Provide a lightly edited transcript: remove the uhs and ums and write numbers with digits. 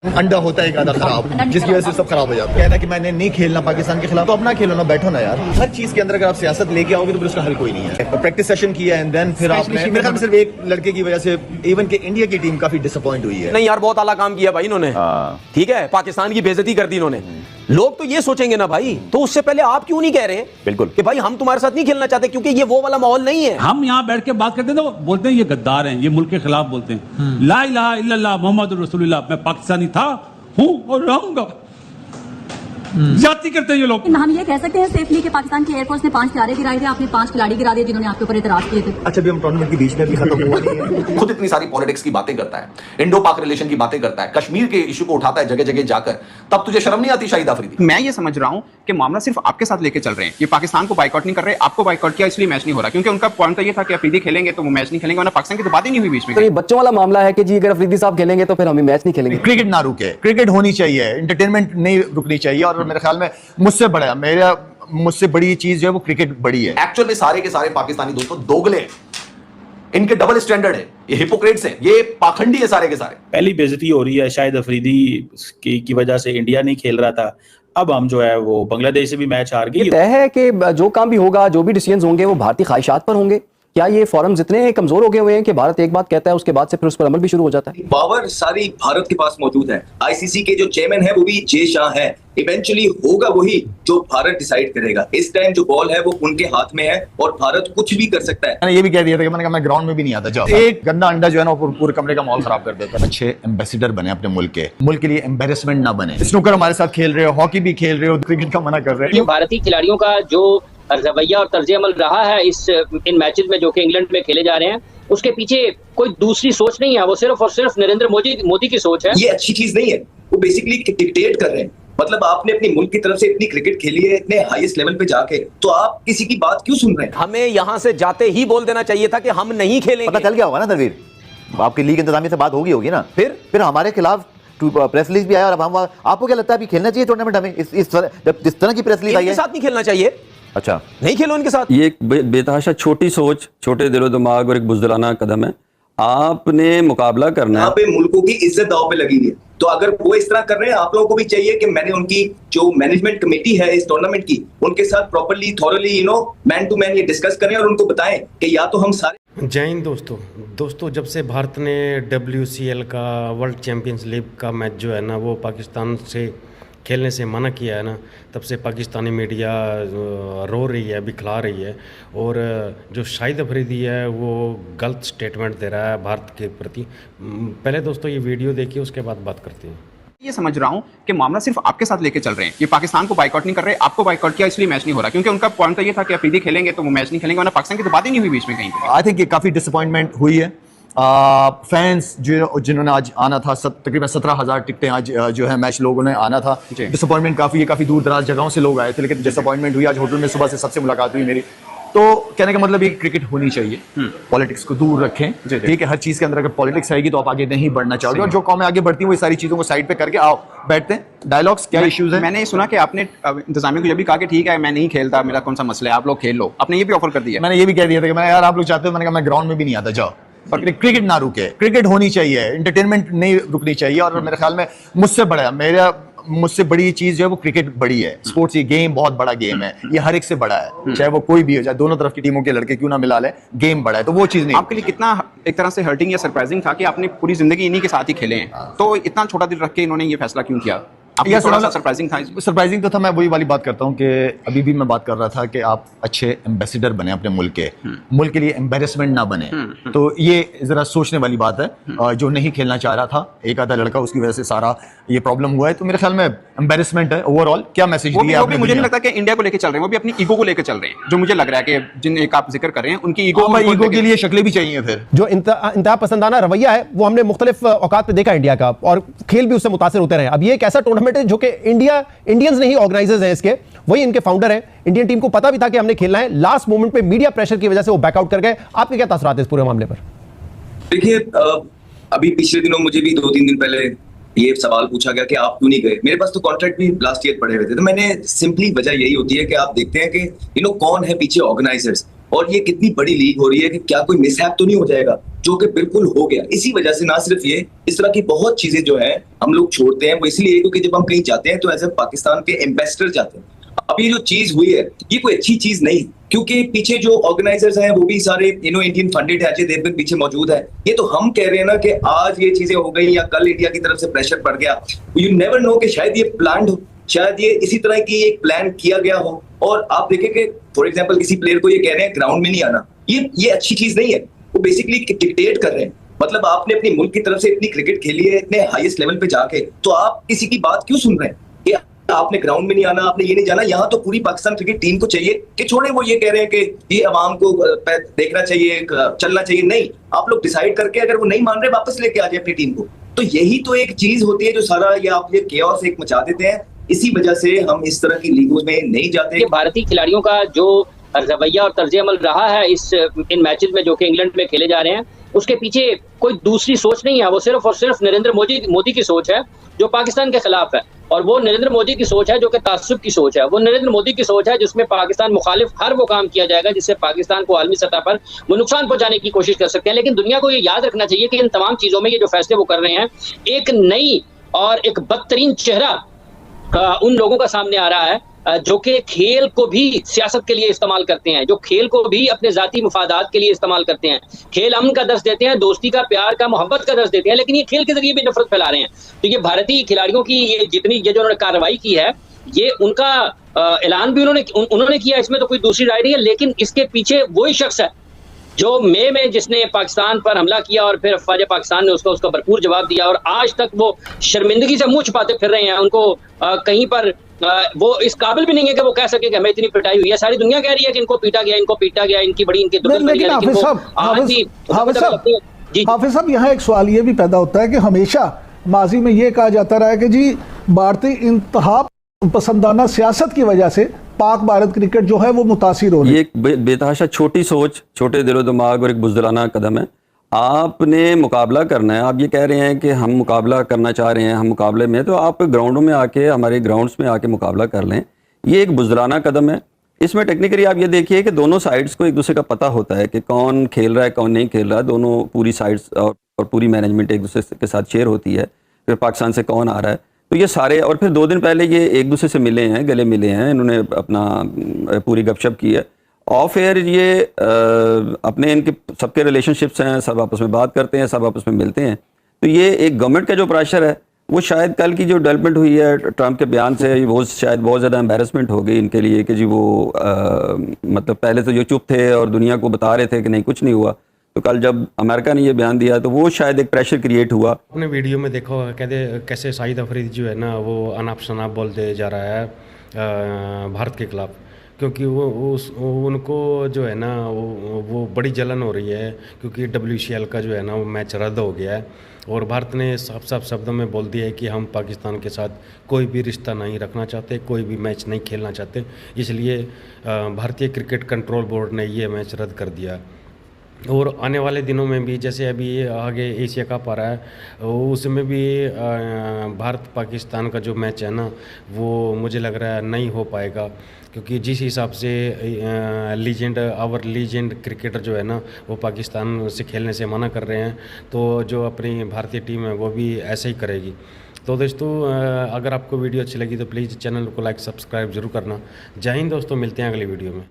अंडा होता है एक आधा खराब, जिसकी वजह से सब खराब हो जाता है। कहना कि मैंने नहीं खेलना पाकिस्तान के खिलाफ, तो अपना खेलो ना, बैठो ना यार। हर चीज के अंदर अगर आप सियासत लेके आओगे तो फिर उसका हल कोई नहीं है। प्रैक्टिस सेशन किया एंड देन फिर आपने, मेरे ख्याल में सिर्फ एक लड़के की वजह से इवन के इंडिया की टीम काफी डिसअपॉइंट हुई है। नहीं यार, बहुत आला काम किया भाई इन्होंने। ठीक है, पाकिस्तान की बेइज्जती कर दी इन्होंने। लोग तो ये सोचेंगे ना भाई, तो उससे पहले आप क्यों नहीं कह रहे बिल्कुल कि भाई हम तुम्हारे साथ नहीं खेलना चाहते, क्योंकि ये वो वाला माहौल नहीं है। हम यहाँ बैठ के बात करते हैं तो बोलते हैं ये गद्दार हैं, ये मुल्क के खिलाफ बोलते हैं। ला इलाहा इल्लल्लाह मोहम्मद रसूलुल्लाह, मैं पाकिस्तानी था, हूँ और रहूंगा। जाति करते हैं ये लोग। हम ये कह सकते हैं सेफली कि पाकिस्तान की एयरफोर्स ने 5 खिलाड़ी गिराए थे, आपने 5 खिलाड़ी गिरा दिए जिन्होंने आपके ऊपर इतराज किए थे। अच्छा, भी हम टूर्नामेंट के बीच में भी खत्म हुआ नहीं है। खुद इतनी सारी पॉलिटिक्स की बातें करता है, इंडो पाक रिलेशन की बातें करता है, कश्मीर के इशू को उठाता है जगह जगह जाकर, तब तुझे शर्म नहीं आती शाहिद अफरीदी? मैं ये समझ रहा हूँ कि मामला सिर्फ आपके साथ लेके चल रहे हैं। ये पाकिस्तान को बाइकआउट नहीं कर रहे, आपको बाइकआउट किया इसलिए मैच नहीं हो रहा, क्योंकि उनका पॉइंट तो ये था कि अफरीदी खेलेंगे तो वो मैच नहीं खेलेंगे, वरना पाकिस्तान की तो बात ही नहीं हुई बीच में। तो ये बच्चों वाला मामला है कि जी अगर अफरीदी साहब खेलेंगे तो फिर हम मैच नहीं खेलेंगे। क्रिकेट ना रुके, क्रिकेट होनी चाहिए, एंटरटेनमेंट नहीं रुकनी चाहिए। और मेरे ख्याल में मुझसे बड़ी चीज जो है वो क्रिकेट बड़ी है। एक्चुअल में सारे के सारे पाकिस्तानी दोस्तों दोगले हैं, इनके डबल स्टैंडर्ड है, ये हिपोक्रेट्स हैं, ये पाखंडी है सारे के सारे। पहली बेइज्जती हो रही है शाहिद अफरीदी की वजह से, इंडिया नहीं खेल रहा था, अब हम जो है वो बांग्लादेश से भी मैच हार गए। तय है कि जो काम भी होगा, जो भी डिसीजंस होंगे वो भारतीय ख्वाहिशात पर होंगे। क्या ये फोरम्स इतने कमजोर हो गए हुए हैं कि भारत एक बात कहता है उसके बाद से फिर उस पर अमल भी शुरू हो जाता है? पावर सारी भारत के पास मौजूद है। आईसीसी के जो चेयरमैन है वो भी जे शाह है। इवेंचुअली होगा वही जो भारत डिसाइड करेगा। इस टाइम जो बॉल है वो उनके हाथ में है और भारत कुछ भी कर सकता है। मैंने ये भी कह दिया था कि मैंने कहा मैं ग्राउंड में भी नहीं आता। जाओ, एक गंदा अंडा जो है ना पूरे कमरे का माहौल खराब कर देता है। अच्छे एम्बेसडर बने अपने मुल्क के लिए, एम्बेरसमेंट ना बने। स्नूकर हमारे साथ खेल रहे हो, हॉकी भी खेल रहे हो, क्रिकेट का मना कर रहे हो। भारतीय खिलाड़ियों का जो रवैया और तर्ज अमल रहा है इन मैचेस में जो कि इंग्लैंड में खेले जा रहे हैं, उसके पीछे कोई दूसरी सोच नहीं है, वो सिर्फ और सिर्फ नरेंद्र मोदी की सोच है। ये अच्छी चीज नहीं है, वो बेसिकली डिक्टेट कर रहे हैं। मतलब आपने अपनी मुल्क की तरफ से इतनी क्रिकेट खेली है इतने हाईएस्ट लेवल पे जाके, तो आप किसी की बात क्यों सुन रहे हैं? हमें यहाँ से जाते ही बोल देना चाहिए था कि हम नहीं खेलेंगे। पता चल गया होगा ना तनवीर, आपकी लीग इंतजामिया से बात होगी ना, फिर हमारे खिलाफ प्रेस रिलीज भी आया। और अब हम, आपको क्या लगता है अभी खेलना चाहिए टूर्नामेंट हमें? जिस तरह की प्रेस रिलीज आई है, साथ नहीं खेलना चाहिए। अच्छा, नहीं खेलो इनके साथ। ये एक बेतहाशा छोटी सोच, छोटे दिलो दिमाग और एक बुज़दिलाना कदम है। आपने मुकाबला करना है, यहाँ पे मुल्कों की इज्जत दांव पे लगी हुई है। तो अगर वो इस तरह कर रहे हैं, आप लोगों को भी चाहिए कि मैंने उनकी जो मैनेजमेंट कमेटी है इस टूर्नामेंट की, उनके साथ properly thoroughly man to man ये डिस्कस करें और उनको बताएं कि या तो हम सारे। जय हिंद दोस्तों, जब से भारत ने WCL का वर्ल्ड चैंपियंस लीग का मैच जो है ना वो पाकिस्तान से खेलने से मना किया है ना, तब से पाकिस्तानी मीडिया रो रही है, बिखला रही है। और जो शाहिद अफरीदी है वो गलत स्टेटमेंट दे रहा है भारत के प्रति। पहले दोस्तों ये वीडियो देखिए, उसके बाद बात करते हैं। ये समझ रहा हूँ कि मामला सिर्फ आपके साथ लेके चल रहे हैं। ये पाकिस्तान को बाइकआउट नहीं कर रहे, आपको बाइकआट किया इसलिए मैच नहीं हो रहा, क्योंकि उनका पॉइंट तो ये था कि अफरीदी खेलेंगे तो वो मैच नहीं खेलेंगे, वरना पाकिस्तान की तो बात ही नहीं हुई बीच में कहीं पे। आई थिंक ये काफी डिसअपॉइंटमेंट हुई है। फैंस जिन्होंने आज आना था, तकरीबन 17,000 टिकटें आज जो है मैच लोगों ने आना था। डिसअपॉइंटमेंट काफ़ी है, काफ़ी दूर दराज जगहों से लोग आए थे, लेकिन डिसअपॉइंटमेंट हुई। आज होटल में सुबह से सबसे मुलाकात हुई मेरी। तो कहने का मतलब ये क्रिकेट होनी चाहिए, पॉलिटिक्स को दूर रखें। ठीक है, हर चीज़ के अंदर अगर पॉलिटिक्स आएगी तो आप आगे नहीं बढ़ना चाहोगे। और जो कौमें आगे बढ़ती हैं वो सारी चीज़ों को साइड पे करके आओ बैठते हैं, डायलॉग्स क्या इश्यूज है। मैंने सुना कि आपने इंतजामिया को जब भी कहा कि ठीक है मैं नहीं खेलता, मेरा कौन सा मसला है, आप लोग खेल लो, आपने ये भी ऑफर कर दिया। मैंने ये भी कह दिया था कि मैं यार आप लोग चाहते हो, मैंने कहा मैं ग्राउंड में भी नहीं आता, जाओ। और क्रिकेट ना रुके, क्रिकेट होनी चाहिए, एंटरटेनमेंट नहीं रुकनी चाहिए। और मेरे ख्याल में मुझसे बड़ी चीज जो है वो क्रिकेट बड़ी है। स्पोर्ट्स ये गेम बहुत बड़ा गेम है, ये हर एक से बड़ा है, चाहे वो कोई भी हो, चाहे दोनों तरफ की टीमों के लड़के क्यों ना मिला ले, गेम बड़ा है। तो वो चीज नहीं। आपके लिए कितना एक तरह से हर्टिंग या सरप्राइजिंग था कि आपने पूरी जिंदगी इन्हीं के साथ ही खेले हैं, तो इतना छोटा दिल रख के इन्होंने ये फैसला क्यों किया? सरप्राइजिंग तो था। मैं वही वाली बात करता हूँ कि अभी भी मैं बात कर रहा था कि आप अच्छे एम्बेसडर बने अपने मुल्क के लिए, एम्बेरसमेंट ना बने। तो ये जरा सोचने वाली बात है। जो नहीं खेलना चाह रहा था एक आधा लड़का, उसकी वजह से सारा ये प्रॉब्लम हुआ है। तो मेरे ख्याल में एम्बेरसमेंट है ओवरऑल। क्या मैसेज दिया आपने? मुझे नहीं लगता कि इंडिया को लेकर चल रहे हैं, वो भी अपनी ईगो को लेकर चल रहे हैं। जो मुझे लग रहा है कि जिन एक आप जिक्र कर रहे हैं उनकी ईगो के लिए शक्लें भी चाहिए। फिर जो इंतहा पसंदाना रवैया है वो हमने मुख्तलिफ औकात पे देखा इंडिया का, और खेल भी उससे मुतासर होते रहे। अब ये एक ऐसा टूर्नामेंट है जो कि इंडियंस नहीं ऑर्गेनाइजर्स हैं इसके, वही इनके फाउंडर हैं। इंडियन टीम को पता भी था कि हमने खेलना है, लास्ट मोमेंट पे मीडिया प्रेशर की वजह से वो बैकआउट कर गए। आपके क्या तासरात है इस पूरे मामले पर? देखिए, अभी पिछले दिनों मुझे भी 2-3 दिन पहले ये सवाल पूछा गया कि आप क्यों नहीं गए। मेरे पास तो कॉन्ट्रैक्ट भी लास्ट ईयर पड़े हुए थे। तो मैंने सिंपली वजह यही होती है कि आप देखते हैं कि कौन है पीछे ऑर्गेनाइजर्स। और ये कितनी बड़ी लीग हो रही है कि क्या कोई मिसहैप तो नहीं हो जाएगा, जो कि बिल्कुल हो गया। इसी वजह से ना सिर्फ ये, इस तरह की बहुत चीजें जो है हम लोग छोड़ते हैं, वो इसलिए क्योंकि जब हम कहीं जाते हैं तो एज ए पाकिस्तान के एम्बेसडर जाते हैं। अब ये जो चीज हुई है ये कोई अच्छी चीज नहीं, क्योंकि पीछे जो ऑर्गेनाइजर्स हैं वो भी सारे इंडियन फंडेड है, अजय देवगन पीछे मौजूद है। ये तो हम कह रहे हैं ना कि आज ये चीजें हो गई या कल इंडिया की तरफ से प्रेशर पड़ गया, यू नेवर नो कि शायद ये प्लान्ड हो, शायद ये इसी तरह की एक प्लान किया गया हो। और आप देखें कि फॉर एग्जांपल किसी प्लेयर को ये कह रहे हैं ग्राउंड में नहीं आना, ये अच्छी चीज नहीं है। वो बेसिकली डिक्टेट कर रहे हैं, मतलब आपने अपनी मुल्क की तरफ से इतनी क्रिकेट खेली है इतने हाईएस्ट लेवल पे जाके, तो आप किसी की बात क्यों सुन रहे हैं कि आपने ग्राउंड में नहीं आना, आपने ये नहीं जाना। यहाँ तो पूरी पाकिस्तान क्रिकेट टीम को चाहिए कि छोड़े, वो ये कह रहे हैं कि ये अवाम को देखना चाहिए, चलना चाहिए। नहीं, आप लोग डिसाइड करके अगर वो नहीं मान रहे वापस लेके आ जाए अपनी टीम को। तो यही तो एक चीज होती है जो सारा ये आप ये केओस एक मचा देते हैं। इसी वजह से हम इस तरह की लीगों में नहीं जाते। भारतीय खिलाड़ियों का जो रवैया और तर्ज अमल रहा है इन मैचेस में जो कि इंग्लैंड में खेले जा रहे हैं, उसके पीछे कोई दूसरी सोच नहीं है, वो सिर्फ और सिर्फ नरेंद्र मोदी की सोच है जो पाकिस्तान के खिलाफ है। और वो नरेंद्र मोदी की सोच है जो कि तासुब की सोच है। वो नरेंद्र मोदी की सोच है जिसमें पाकिस्तान मुखालिफ हर वो काम किया जाएगा जिससे पाकिस्तान को आलमी सतह पर वो नुकसान पहुंचाने की कोशिश कर सकते हैं। लेकिन दुनिया को ये याद रखना चाहिए कि इन तमाम चीजों में ये जो फैसले वो कर रहे हैं, एक नई और एक बदतरीन चेहरा उन लोगों का सामने आ रहा है जो कि खेल को भी सियासत के लिए इस्तेमाल करते हैं, जो खेल को भी अपने जाती मुफादात के लिए इस्तेमाल करते हैं। खेल अमन का दर्ज देते हैं, दोस्ती का, प्यार का, मोहब्बत का दर्ज देते हैं, लेकिन ये खेल के जरिए भी नफरत फैला रहे हैं। तो ये भारतीय खिलाड़ियों की ये जितनी ये जो उन्होंने कार्रवाई की है, ये उनका ऐलान भी उन्होंने किया, इसमें तो कोई दूसरी राय नहीं है। लेकिन इसके पीछे वही शख्स है जो मई में जिसने पाकिस्तान पर हमला किया और फिर अफवाज पाकिस्तान ने उसका भरपूर जवाब दिया, और आज तक वो शर्मिंदगी से मुंह छुपाते फिर रहे हैं। उनको कहीं पर वो इस काबिल भी नहीं है कि वो कह सके कि हमें इतनी पिटाई हुई है। सारी दुनिया कह रही है कि इनको पीटा गया, इनकी बड़ी इनकी लेकिन हाफिज साहब यहाँ एक सवाल ये भी पैदा होता है कि हमेशा माजी में ये कहा जाता रहा है कि जी भारतीय इंतहा पसंदाना सियासत की वजह से पाक भारत क्रिकेट जो है वो मुतासिर हो रही है। ये एक बेतहाशा छोटी सोच, छोटे दिलो दिमाग और एक बुज़दिलाना कदम है। आपने मुकाबला करना है, आप ये कह रहे हैं कि हम मुकाबला करना चाह रहे हैं, हम मुकाबले में, तो आप ग्राउंडों में आके, हमारे ग्राउंड्स में आके मुकाबला कर लें। ये एक बुज़दिलाना कदम है। इसमें टेक्निकली आप ये देखिए कि दोनों साइड्स को एक दूसरे का पता होता है कि कौन खेल रहा है, कौन नहीं खेल रहा है। दोनों पूरी साइड्स और पूरी मैनेजमेंट एक दूसरे के साथ शेयर होती है। फिर पाकिस्तान से कौन आ रहा है, तो ये सारे, और फिर 2 दिन पहले ये एक दूसरे से मिले हैं, गले मिले हैं, इन्होंने अपना पूरी गपशप की है। ऑफ एयर ये अपने इनके सबके रिलेशनशिप्स हैं, सब आपस में बात करते हैं, सब आपस में मिलते हैं। तो ये एक गवर्नमेंट का जो प्रेशर है, वो शायद कल की जो डेवलपमेंट हुई है ट्रंप के बयान से, वो शायद बहुत ज़्यादा एम्बेरसमेंट हो गई इनके लिए कि जी वो मतलब पहले तो जो चुप थे और दुनिया को बता रहे थे कि नहीं कुछ नहीं हुआ, तो कल जब अमेरिका ने ये बयान दिया तो वो शायद एक प्रेशर क्रिएट हुआ। अपने वीडियो में देखो कहते कैसे शाहिद अफरीदी जो है ना वो अनाप शनाप बोलते जा रहा है भारत के खिलाफ, क्योंकि उनको जो है ना वो बड़ी जलन हो रही है क्योंकि WCL का जो है ना वो मैच रद्द हो गया है और भारत ने साफ साफ शब्दों में बोल दिया है कि हम पाकिस्तान के साथ कोई भी रिश्ता नहीं रखना चाहते, कोई भी मैच नहीं खेलना चाहते। इसलिए भारतीय क्रिकेट कंट्रोल बोर्ड ने ये मैच रद्द कर दिया। और आने वाले दिनों में भी जैसे अभी आगे एशिया कप आ रहा है उसमें भी भारत पाकिस्तान का जो मैच है ना वो मुझे लग रहा है नहीं हो पाएगा, क्योंकि जिस हिसाब से लीजेंड क्रिकेटर जो है ना वो पाकिस्तान से खेलने से मना कर रहे हैं, तो जो अपनी भारतीय टीम है वो भी ऐसे ही करेगी। तो दोस्तों अगर आपको वीडियो अच्छी लगी तो प्लीज़ चैनल को लाइक सब्सक्राइब जरूर करना। जय हिंद दोस्तों, मिलते हैं अगली वीडियो में।